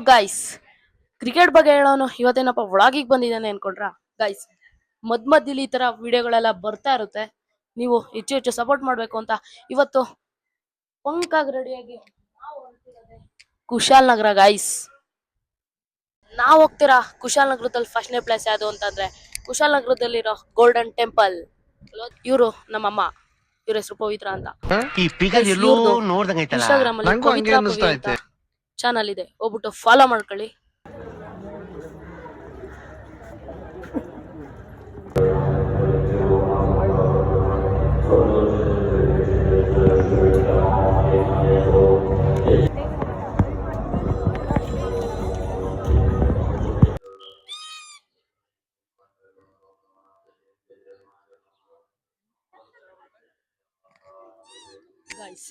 Guys, cricket ಬಗ್ಗೆ ಹೇಳೋನು ಇವತ್ತೇನಪ್ಪ ವ್ಲಾಗಿಗೆ ಬಂದಿದ್ದಾನೆ ಅನ್ಕೊಂಡ್ರ. ಗೈಸ್, ಮಧ್ಯದಲ್ಲಿ ಈ ತರ ವಿಡಿಯೋಗಳೆಲ್ಲ ಬರ್ತಾ ಇರುತ್ತೆ. ನೀವು ಹೆಚ್ಚು ಹೆಚ್ಚು ಸಪೋರ್ಟ್ ಮಾಡ್ಬೇಕು ಅಂತ ಇವತ್ತು ಪಂಕಾಗಿ ರೆಡಿಯಾಗಿ ಕುಶಾಲ್ ನಗರ. ಗೈಸ್, ನಾವ್ ಹೋಗ್ತೀರಾ ಕುಶಾಲ್ ನಗರದಲ್ಲಿ ಫಸ್ಟ್ನೇ ಪ್ಲೇಸ್ ಯಾವುದು ಅಂತಂದ್ರೆ ಕುಶಾಲ್ ನಗರದಲ್ಲಿರೋ ಗೋಲ್ಡನ್ ಟೆಂಪಲ್. ಇವರು ನಮ್ಮಮ್ಮ, ಇವ್ರ ಹೆಸರು ಪವಿತ್ರ ಅಂತ. ಇನ್ಸ್ಟಾಗ್ರಾಮ್ ಅಲ್ಲಿ ಪವಿತ್ರ ಪವಿ ಅಂತ ಚಾನಲ್ ಇದೆ, ಹೋಗ್ಬಿಟ್ಟು ಫಾಲೋ ಮಾಡ್ಕೊಳ್ಳಿ. ಗೈಸ್,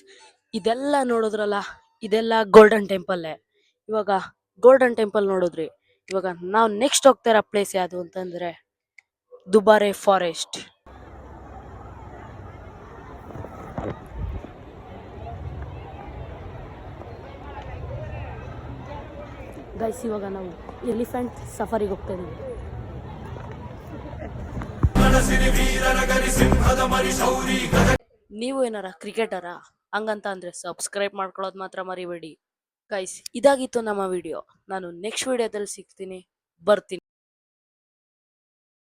ಇದೆಲ್ಲ ನೋಡಿದ್ರಲ್ಲ, ಇದೆಲ್ಲ ಗೋಲ್ಡನ್ ಟೆಂಪಲ್. ಇವಾಗ ಗೋಲ್ಡನ್ ಟೆಂಪಲ್ ನೋಡಿದ್ರಿ, ಇವಾಗ ನಾವು ನೆಕ್ಸ್ಟ್ ಹೋಗ್ತಾ ಇರೋ ಪ್ಲೇಸ್ ಯಾವುದು ಅಂತಂದ್ರೆ ದುಬಾರೆ ಫಾರೆಸ್ಟ್. ಗೈಸ್, ಇವಾಗ ನಾವು ಎಲಿಫೆಂಟ್ ಸಫಾರಿಗೆ ಹೋಗ್ತಾ ಇದೀವಿ. ನೀವು ಏನಾರ ಕ್ರಿಕೆಟರ ಹಂಗಂತ ಅಂದ್ರೆ ಸಬ್ಸ್ಕ್ರೈಬ್ ಮಾಡ್ಕೊಳ್ಳೋದು ಮಾತ್ರ ಮರಿಬೇಡಿ. ಗೈಸ್, ಇದಾಗಿತ್ತು ನಮ್ಮ ವಿಡಿಯೋ. ನಾನು ನೆಕ್ಸ್ಟ್ ವಿಡಿಯೋದಲ್ಲಿ ಸಿಗ್ತೀನಿ, ಬರ್ತೀನಿ.